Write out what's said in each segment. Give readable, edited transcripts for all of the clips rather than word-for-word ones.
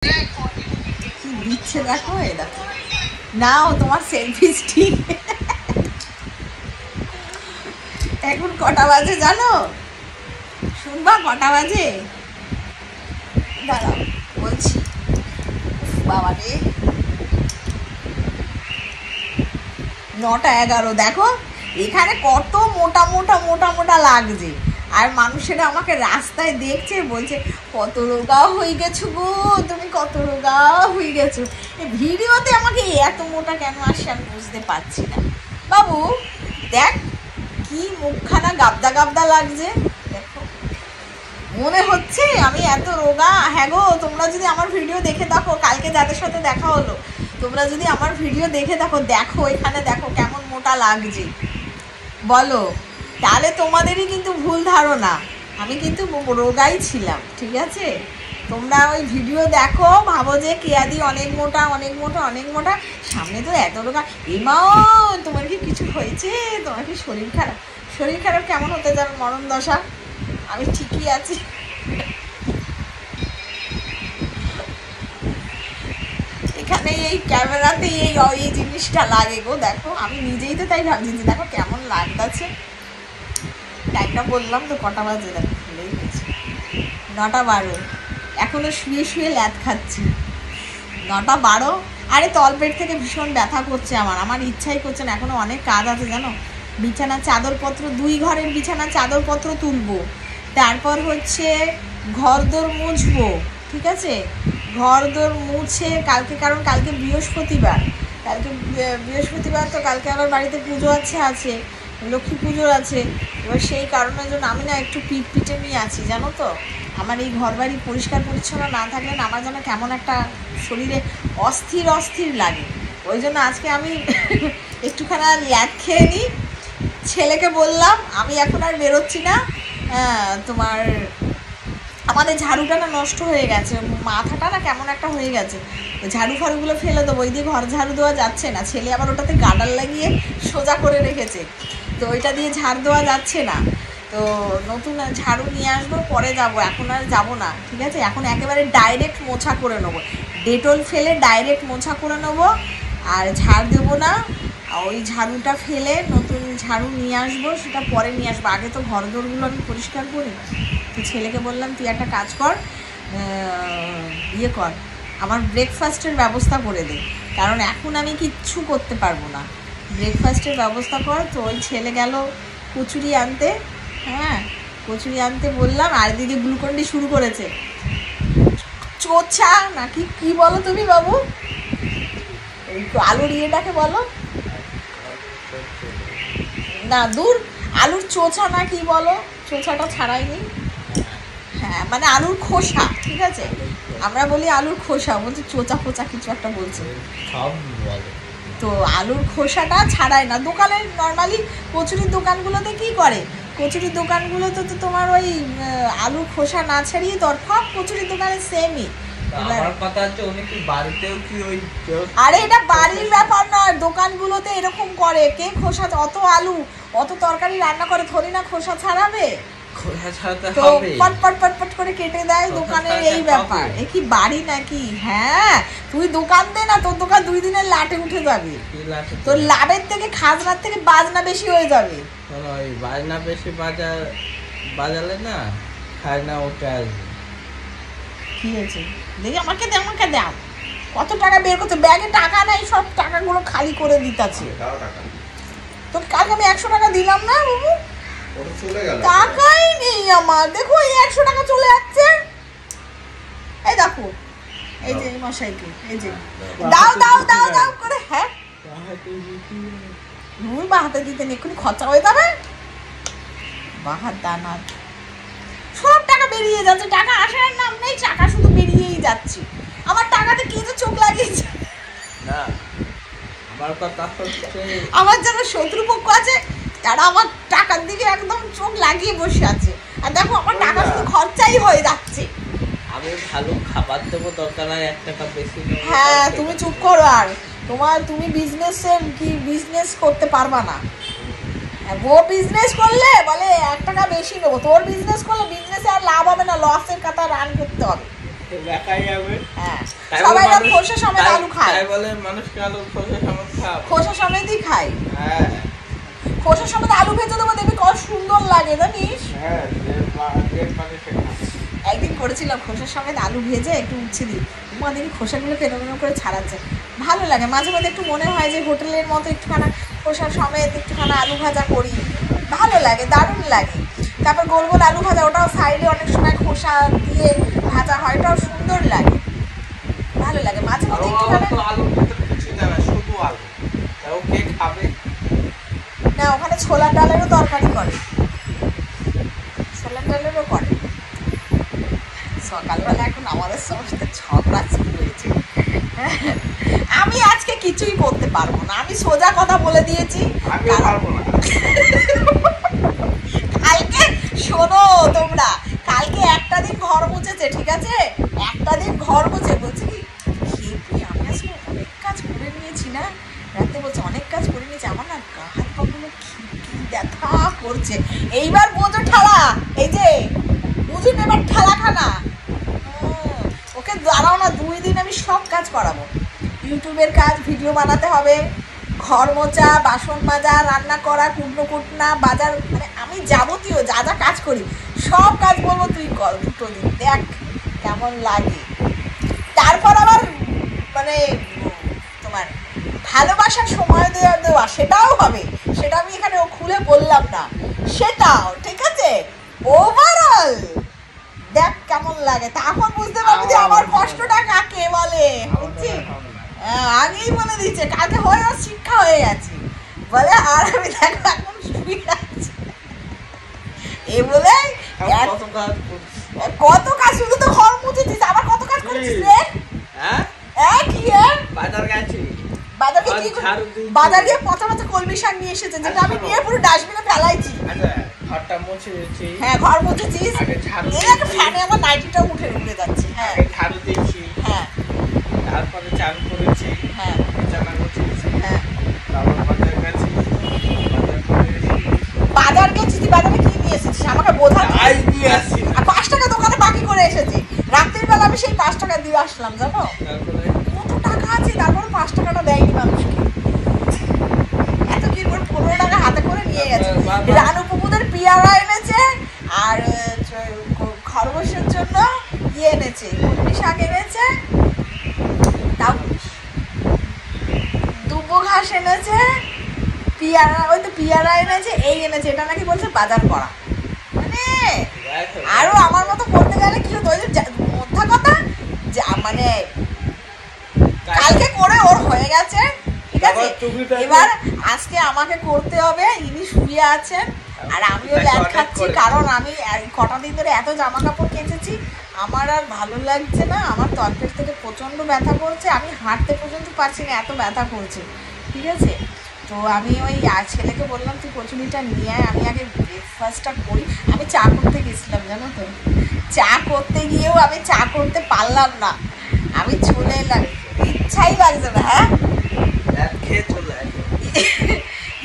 কি দিচ্ছে দেখো, এই দেখো নাও তোমার সেলফি স্টিক। এখন কটা বাজে জানো? শুনবা কটা বাজে? দাঁড়াও বলছি। বাবা রে, 9:11। দেখো এখানে কত মোটা মোটা মোটা মোটা লাগছে, আর মানুষেরা আমাকে রাস্তায় দেখছে, বলছে কত রোগা হয়ে গেছো গো তুমি, কত রোগা হয়ে গেছো। এই ভিডিওতে আমাকে এত মোটা কেন আসছে আমি বুঝতে পারছি না। বাবু দেখ কি মুখখানা গাবদা গাবদা লাগছে, দেখো মনে হচ্ছে আমি এত রোগা। হ্যাঁ গো, তোমরা যদি আমার ভিডিও দেখে দেখো, কালকে যাদের সাথে দেখা হলো, তোমরা যদি আমার ভিডিও দেখে দেখো, দেখো এখানে দেখো কেমন মোটা লাগছে, বলো। তাহলে তোমাদেরই কিন্তু ভুল ধারণা, আমি কিন্তু রোগাই ছিলাম, ঠিক আছে? তোমরা ওই ভিডিও দেখো, ভাবো যে কেয়াদি অনেক মোটা অনেক মোটা অনেক মোটা, সামনে তো এত রোগা। এমাও তোমার কি কিছু হয়েছে? তোমার কি শরীর খারাপ? শরীর খারাপ কেমন হতে যাবে, মরণ দশা। আমি ঠিকই আছি। এখানে এই ক্যামেরাতে এই জিনিসটা লাগে গো, দেখো আমি নিজেই তো তাই ভাবছি যে দেখো কেমন লাগতেছে। টাইমটা বললাম তো কটা বাজে, দেখো ভুলেই গেছি। 9:12। এখনো শুয়ে শুয়ে ল্যাদ খাচ্ছি। 9:12। আরে তলপেট থেকে ভীষণ ব্যথা করছে আমার ইচ্ছাই করছে না। এখনো অনেক কাজ আছে জানো। বিছানার চাদরপত্র, 2 ঘরের বিছানার চাদরপত্র তুলবো, তারপর হচ্ছে ঘরদোর মুছবো, ঠিক আছে? ঘরদোর মুছে কালকে, কারণ কালকে বৃহস্পতিবার, তো কালকে আবার বাড়িতে পুজো আছে, লক্ষ্মী পুজো আছে। এবার সেই কারণের জন্য আমি না একটু পিটপিটে নিয়ে আছি জানো তো। আমার এই ঘর বাড়ি পরিষ্কার পরিচ্ছন্ন না থাকলে না আমার যেন কেমন একটা শরীরে অস্থির অস্থির লাগে। ওই জন্য আজকে আমি একটুখানি ল্যাদ খেয়ে নিই। ছেলেকে বললাম আমি এখন আর বেরোচ্ছি না, তোমার আমাদের ঝাড়ুটা না নষ্ট হয়ে গেছে, মাথাটা না কেমন একটা হয়ে গেছে, ঝাড়ু ফাড়ুগুলো ফেলে দেবো, ওই দিয়ে ঘর ঝাড়ু দেওয়া যাচ্ছে না। ছেলে আবার ওটাতে গার্ডার লাগিয়ে সোজা করে রেখেছে, তো ওইটা দিয়ে ঝাড় দেওয়া যাচ্ছে না। তো নতুন ঝাড়ু নিয়ে আসবো, পরে যাব, এখন আর যাবো না, ঠিক আছে? এখন একেবারে ডাইরেক্ট মোছা করে নেবো, ডেটল ফেলে ডাইরেক্ট মোছা করে নেবো, আর ঝাড় দেবো না। ওই ঝাড়ুটা ফেলে নতুন ঝাড়ু নিয়ে আসবো, সেটা পরে নিয়ে আসবো। আগে তো ঘর দোরগুলো আমি পরিষ্কার করি। তো ছেলেকে বললাম তুই একটা কাজ কর, কর, আমার ব্রেকফাস্টের ব্যবস্থা করে দে, কারণ এখন আমি কিচ্ছু করতে পারবো না। ব্রেকফাস্টের ব্যবস্থা কর। তো ওই ছেলে গেল কচুরি আনতে, হ্যাঁ কচুরি আনতে বললাম, আর দিদি গ্লুকন্ডি শুরু করেছে। চোচা নাকি কি বলো তুমি বাবু? একটু আলুর ইয়েটাকে বলো না, দূর, আলুর চোচা না কি বলো, চোচাটা ছাড়াইনি। হ্যাঁ মানে আলুর খোসা, ঠিক আছে? আমরা বলি আলুর খোসা, বলছি চোচা ফোচা কিছু একটা বলছে। তো আলুর খোসাটা ছাড়ায় না। দোকানের নর্মালি কচুরির দোকানগুলোতে কি করে, কচুরির দোকানগুলোতে তো তোমার ওই আলুর খোসা না ছাড়িয়ে সব কচুরির দোকানে সেমই। আরে এটা বাড়ির ব্যাপার নয়, দোকানগুলোতে এরকম করে। কে খোসা, অত আলু অত তরকারি রান্না করে, থরি না খোসা ছাড়াবে, তো পট পট পট পট করে কেটে দেয় দোকানের। এই ব্যাপার, এ কি বাড়ি নাকি? হ্যাঁ তুই দোকান দে না, তোর দোকান 2 দিনের লাটে উঠে যাবে, তোর লাভের থেকে খাজনার থেকে বাজনা বেশি হয়ে যাবে। বাজনা বেশি বাজালে না খাজনা উঠে আসবে। কি হয়েছে দেখি, আমাকে দাও। কত টাকা বের করতে, ব্যাগে টাকা নাই, সব টাকাগুলো খালি করে দিতেছে। তোকে কালকে আমি 100 টাকা দিলাম না বাবু, টাকাই নেই আমার। দেখো এই 100 টাকা চলে যাচ্ছে, এই দেখো, এই যে মশাইকে, এই যে দাও দাও দাও দাও করে। হ্যাঁ রুই বা হাতে দিতে এক্ষুনি খরচা হয়ে যাবে, বাহার দানা সব টাকা বেরিয়ে যাচ্ছে, টাকা আসার নাম নেই, টাকা শুধু বেরিয়েই যাচ্ছে। আমার টাকাতে কি যে চোখ লাগিয়েছে না, আমার কথা হচ্ছে আমার যারা শত্রুপক্ষ আছে তারা আমার টাকার দিকে একদম চোখ লাগিয়ে বসে আছে, আর দেখো আমার টাকা শুধু খরচাই হয়ে যাচ্ছে। আমি ভালো খাবার দেবো, দরকার হয় 1 টাকা বেশি। হ্যাঁ তুমি চুপ করো, আর তুমি বিজনেস করতে পারবা না। ও বিজনেস করলে বলে 1 টাকা বেশি নেবো, তোর বিজনেস করলে বিজনেসে আর লাভ হবে না, লসের কথা রান করতে হবে। দেখাই যাবে। হ্যাঁ সবাই না খোসা সমেত আলু খায়, তাই বলে মানুষকে আলু খোসা সমেত খায়, খোসা সমেতই খায়। হ্যাঁ খোসা সমেত আলু ভেজে দেবো, দেখবি কত সুন্দর লাগে জানিস। হ্যাঁ মানুষে খায়। একদিন করেছিলাম খোসা সমেত আলু ভেজে একটু উচ্ছে দিই, মা দেখি খোসাগুলো পেনো পেনো করে ছাড়াচ্ছে, ভালো লাগে। মাঝে মাঝে একটু মনে হয় যে হোটেলের মতো একটুখানা খোসা সমেত একটুখানা আলু ভাজা করি, ভালো লাগে, দারুণ লাগে। তারপর গোল গোল আলু ভাজা, ওটাও সাইডে অনেক সময় খোসা দিয়ে ভাজা হয়, ওটাও সুন্দর লাগে, ভালো লাগে। মাঝে মাঝে একটুখানা আলু ভিতরে কিছু দেয় না, শুধু আলু, তাও কে খাবে? না ওখানে ছোলার ডালেরও তরকারি করে, ছোলার ডালেরও করে। সকালবেলা এখন আমাদের সমস্ত ঝগড়া শুরু হয়েছে। আমি আজকে কিছুই করতে পারবো না, আমি সোজা কথা বলে দিয়েছি। কালকে শোনো তোমরা, কালকে একটা দিন ঘর মুছেছে, ঠিক আছে, একটা দিন ঘর মুছে বলছে কি খেয়ে আমি আসলে অনেক কাজ করে নিয়েছি না, রাতে বলছে অনেক কাজ করে নিয়েছি, আমার না গা হাত পাগুলো কি ব্যথা করছে। এইবার বোঝো ঠালা, এই যে বুঝুন এবার ঠালা খানা, ওকে দাঁড়াও না 2 দিন আমি সব কাজ করাবো, ইউটিউবের কাজ, ভিডিও বানাতে হবে, ঘর মোছা, বাসন মাজা, রান্না করা, কুটনো কুটনা, বাজার, মানে আমি যাবতীয় যা যা কাজ করি সব কাজ বলবো তুই কর 2 দিন, দেখ কেমন লাগে। তারপর আবার মানে তোমার ভালোবাসার সময় দেওয়া সেটাও হবে, সেটা আমি এখানে খুলে বললাম না, সেটাও ঠিক আছে। ওভারঅল দেখ কেমন লাগে, তখন বুঝতে পারবি যে আমার কষ্টটা কাকে বলে, বুঝছিস? আগেই বলে দিচ্ছে, কালকে হয়ে শিক্ষা হয়ে গেছে বলে। আর আমি দেখো এখন শুয়ে আছি, এ বলে কত কাজ, শুধু তো ঘর মুছেছিস, আবার কত কাজ করেছিস রে? কি বাজার গেছি, বাজার গিয়ে পচা পচা কলমি শাক নিয়ে এসেছে, যেটা আমি নিয়ে পুরো ডাস্টবিনে ফেলাইছি। ঘরটা মুছেছি, হ্যাঁ ঘর মুছেছিস, ফ্যানে আমার নাইটিটা উঠে যাচ্ছে। হ্যাঁ ঝাড়ু দিয়েছি, হ্যাঁ তারপরে চান করেছি, হ্যাঁ বিছানা গুছিয়েছি, হ্যাঁ তারপর বাজার গেছি, বাজার গেছিস, বাজারে কি নিয়ে এসেছিস আমাকে বোঝা, আই দিয়ে আসছি, আর 5 টাকা দোকানে বাকি করে এসেছি, রাত্রির বেলা আমি সেই 5 টাকা দিয়ে আসলাম, জানো তারপরে কত টাকা আছে, তারপর 5 টাকাটা দেয়নি মানুষকে, এত কি করে 15 টাকা হাতে করে নিয়ে গেছে। রানু পুকুদের পিয়ারা এনেছে, আর খরগোশের জন্য ইয়ে এনেছে, কলমি শাক এনেছে, তাও দুব্বো ঘাস এনেছে, পিয়ারা, ওই তো পিয়ারা এনেছে, এই এনেছে, এটা নাকি বলছে বাজার করা, মানে আরো আমার মতো করতে গেলে কি হতো, ওই যে মোদ্দা কথা, মানে কালকে করে ওর হয়ে গেছে, ঠিক আছে। এবার আজকে আমাকে করতে হবে, ইনি শুয়ে আছেন আর আমিও ল্যাদ খাচ্ছি, কারণ আমি কটা দিন ধরে এত জামা কাপড় কেচেছি, আমার আর ভালো লাগছে না, আমার তলপেট থেকে প্রচণ্ড ব্যথা করছে, আমি হাঁটতে পর্যন্ত পারছি না, এত ব্যথা করছে, ঠিক আছে। তো আমি ওই ছেলেকে বললাম তুই কচুরিটা নিয়ে আয়, আমি আগে ব্রেকফাস্টটা করি। আমি চা করতে গেছিলাম, জানো তো, চা করতে গিয়েও আমি চা করতে পারলাম না, আমি চলে এলাম, ইচ্ছাই লাগছে না, হ্যাঁ খেয়ে চলে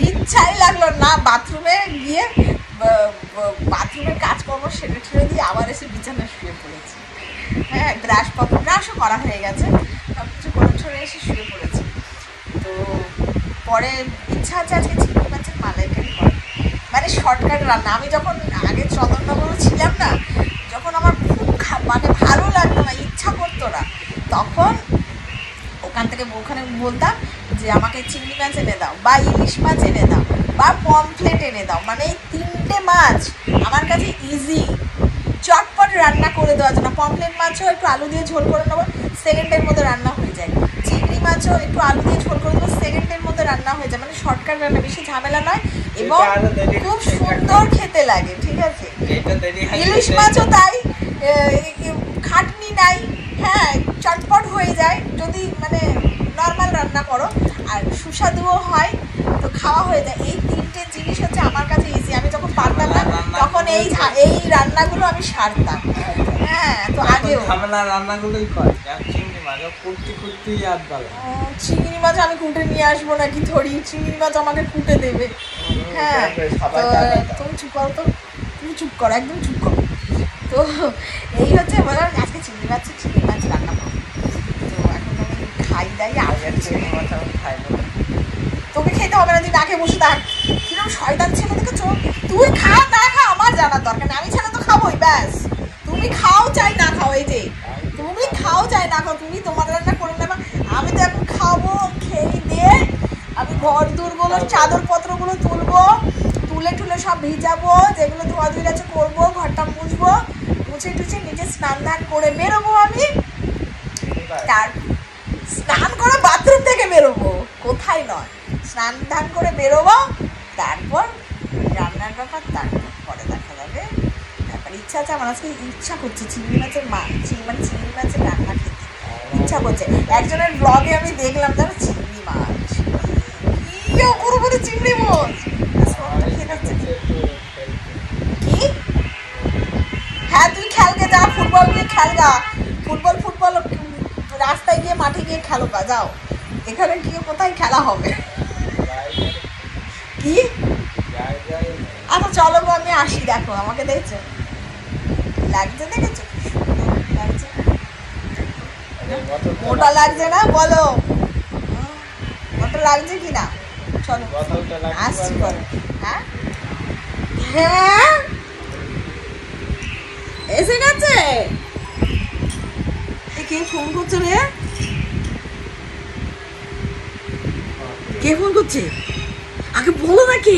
ইচ্ছাই লাগলো না, বাথরুমে গিয়ে বাথরুমের কাজকর্ম সেরে ঠেলে দিয়ে আবার এসে বিছানায় শুয়ে পড়েছি। হ্যাঁ ব্রাশও করা হয়ে গেছে, সব কিছু করে ঠরে এসে শুয়ে পড়েছি। তো পরে ইচ্ছা আছে আজকে চিংড়ি মাছের মালাইকারি করা, মানে শর্টকাট রান্না। আমি যখন আগে চন্দননগরে ছিলাম না, যখন আমার খুব মানে ভালো লাগতো না, ইচ্ছা করতো না, তখন ওখান থেকে ওখানে বলতাম যে আমাকে চিংড়ি মাছ এনে দাও, বা ইলিশ মাছ এনে দাও, বা পমফ্লেট এনে দাও, মানে এই 3টে মাছ আমার কাছে ইজি, চটপট রান্না করে দেওয়ার জন্য। পমফ্লেট মাছও একটু আলু দিয়ে ঝোল করে নেবো, সেকেন্ডের মধ্যে রান্না হয়ে যায়। চিংড়ি মাছও একটু আলু দিয়ে ঝোল করে দেবো, সেকেন্ডের মধ্যে রান্না হয়ে যায়, মানে শর্টকাট রান্না, বেশি ঝামেলা নয় এবং খুব সুন্দর খেতে লাগে, ঠিক আছে। ইলিশ মাছও তাই, খাটনি নাই, হ্যাঁ চটপট হয়ে যায় যদি মানে নর্মাল রান্না করো, আর সুস্বাদুও হয়, তো খাওয়া হয়ে যায়। এই 3টে জিনিস হচ্ছে আমার কাছে ইজি। আমি যখন পারতাম না তখন এই রান্নাগুলো আমি সারতাম। হ্যাঁ তো আগেও রান্নাগুলোই করে, চিংড়ি মাছ কুটতে আর ভালো। চিংড়ি মাছ আমি কুটে নিয়ে আসবো নাকি থরি, চিংড়ি মাছ আমাকে কুটে দেবে। হ্যাঁ তুমি চুপ করো তো, তুমি চুপ করো, একদম চুপ করো। তো এই হচ্ছে বলার, আজকে চিংড়ি মাছ রান্না করবো। তো এখন আমি খাই দাই আর খাই না। তোকে খেতে হবে না, তুই না খেয়ে বসে থাক। কিরকম শয়তান ছেলে দেখেছো? তুই খা না খা আমার জানার দরকার নেই, আমি ছেলে তো খাবোই ব্যাস। তুমি খাও চাই না খাও, এই যে তুমি খাও চাই না খাও, তুমি তোমার রান্না করে নেবা। আমি তো এখন খাবো, খেয়ে দিয়ে আমি ঘর দূরগুলো চাদর পত্রগুলো তুলবো, তুলে টুলে সব ভিজাবো, যেগুলো ধোয়া ধুয়ে আছে করবো, ঘরটা মুছবো, মুছে টুছে নিজে স্নান ধান করে বেরোবো। আমি তার স্নান করে বাথরুম থেকে বেরোবো, কোথায় নয়, স্নান ধান করে বেরোবো। তারপর রান্নার ব্যাপার তারপর পরে দেখা যাবে। তারপর ইচ্ছা আছে আমার, আজকে ইচ্ছা করছে চিংড়ি মাছের চিংড়ি মাছের রান্না খেতে ইচ্ছা করছে। একজনের ব্লগে আমি দেখলাম তার চিংড়ি মাছ, কি পুরোপুরি চিংড়ি মাছ কি। হ্যাঁ তুই খেলকে যা, ফুটবল নিয়ে খেলগা, ফুটবল রাস্তায় গিয়ে মাঠে গিয়ে খেলো গা, যাও। এখানে গিয়ে কোথায় খেলা হবে কি? আচ্ছা চলো গো, আমি আসি। দেখো আমাকে দেখছো লাগছে, দেখেছো লাগছে, মোটা লাগছে না বলো, মোটা লাগছে কি না? চলো আসছি বলো। হ্যাঁ হ্যাঁ এসে গেছে। কে ফোন করছে রে? কে ফোন করছে আগে বলো না কে?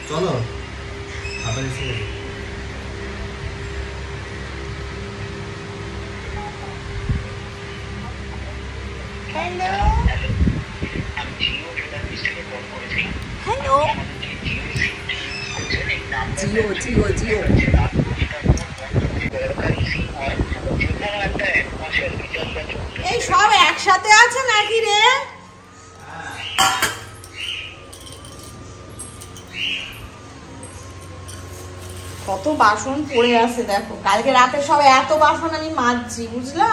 চলো হ্যালো হ্যালো, জিও এই সব একসাথে আছে নাকি রে? কত বাসন পড়ে আছে দেখো, কালকে রাতে সব এত বাসন আমি মাজছি, বুঝলা?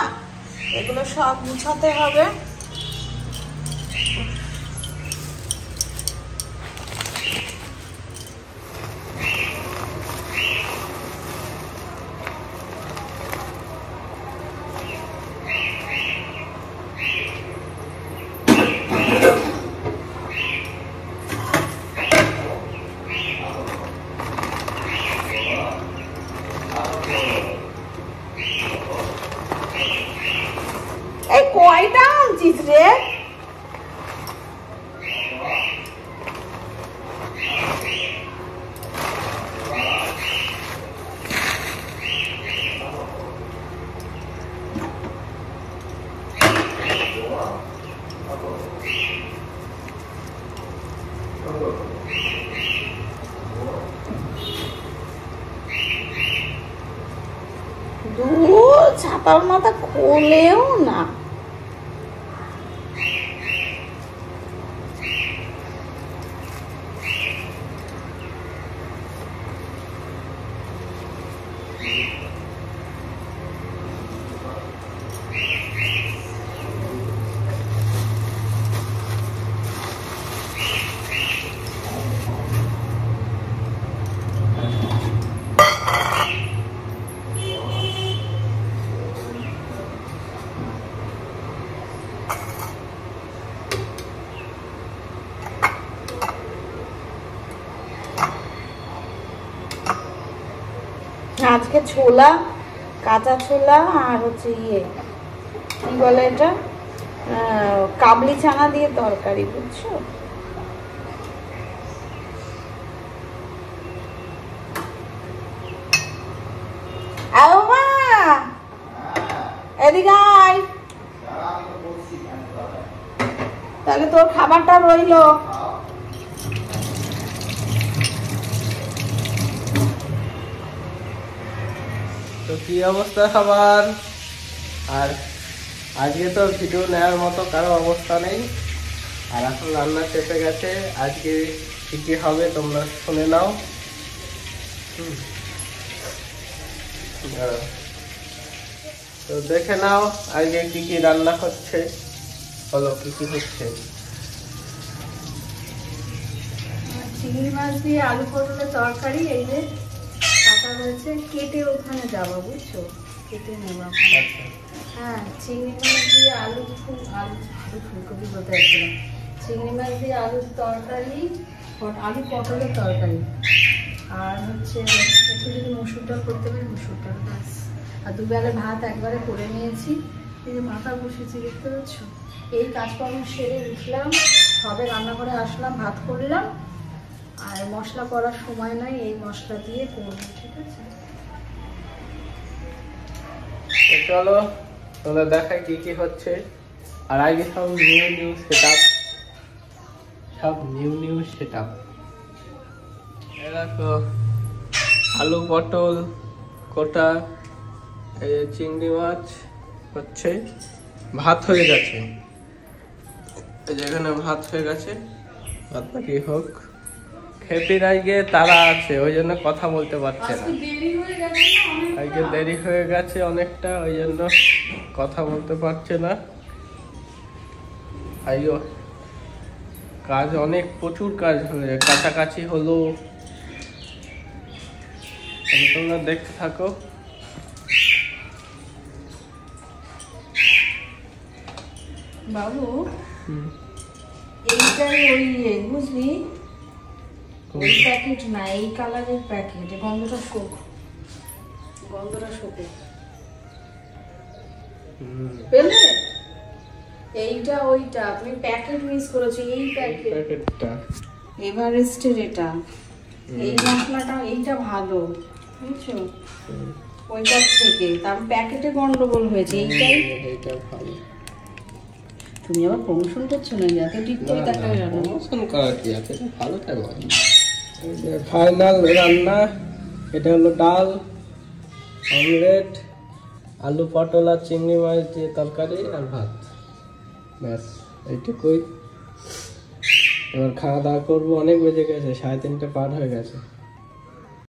এগুলো সব মুছাতে হবে। এই কয়টা আনছিস রে? ছাতার মাথা খোলেও না। আজকে ছোলা, কাঁচা ছোলা আর হচ্ছে ইয়ে কি বলে এটা, কাবলি চানা দিয়ে তরকারি, বুঝছো? এদিকে আয়, তাহলে তোর খাবারটা রইলো। তো কি অবস্থা সবার? আর আজকে তো ভিডিও নেওয়ার মতো কারো অবস্থা নেই, আর এখন রান্না চেপে গেছে। আজকে কি কি হবে তোমরা শুনে নাও। তো দেখে নাও আজকে কি কি রান্না হচ্ছে, বলো কি কি হচ্ছে। চিংড়ি মাছ দিয়ে আলু পটলের তরকারি, এই যে কাঁচা দরকার হয়েছে, কেটে ওখানে যাবো, বুঝছো, কেটে নেবা। হ্যাঁ, চিংড়ি মাছ দিয়ে আলু ফুলকপি বলতে যাচ্ছিলাম, চিংড়ি মাছ দিয়ে আলুর তরকারি, আলু পটলের তরকারি, আর হচ্ছে একটু যদি মসুর ডাল করতে পারি মসুর ডাল, ব্যাস। আর দুবেলা ভাত একবারে করে নিয়েছি। এই যে মাথা বসেছি দেখতে পাচ্ছ। এই কাজকর্ম সেরে উঠলাম, সবে রান্নাঘরে আসলাম, ভাত করলাম, আর মশলা করার সময় নাই, এই মশলা দিয়ে করবো, ঠিক আছে। চলো তোমরা দেখাই কি কি হচ্ছে। আর আগে সব নিউ সেট আপ দেখো, আলু পটল কোটা, এই যে চিংড়ি মাছ হচ্ছে, ভাত হয়ে গেছে, এই যেখানে ভাত হয়ে গেছে, ভাত বাকি হোক। খেপির আজকে তারা আছে, ওই জন্য কথা বলতে পারছে না, আজকে দেরি হয়ে গেছে অনেকটা, ওই জন্য কথা বলতে পারছে না। আইও কাজ অনেক, প্রচুর কাজ হয়ে কাছাকাছি হলো, তোমরা দেখতে থাকো। বাবু এইটাই ওই বুঝলি, ওই প্যাকেট না, এই কালারের প্যাকেট, গন্ধটা শোকে পেলে, এইটা ওইটা তুমি প্যাকেট মিস করেছো, এই প্যাকেটটা এভারেস্টের, এটা এই মশলাটা, এইটা ভালো, বুঝছো, ওইটার থেকে, তার প্যাকেটে গন্ডগোল হয়েছে, এইটা ভালো। তুমি আবার প্রমোশন করছো না, এত ঠিক করে দেখা যাবে, প্রমোশন করা কি আছে, ভালো থাকবে। ফাইনাল রান্না, এটা হলো ডাল, অমলেট, আলু পটল আর চিংড়ি মাছ দিয়ে তরকারি আর ভাত, ব্যাস এইটুকুই। এবার খাওয়া দাওয়া করবো, অনেক বেজে গেছে, 3:30 পার হয়ে গেছে।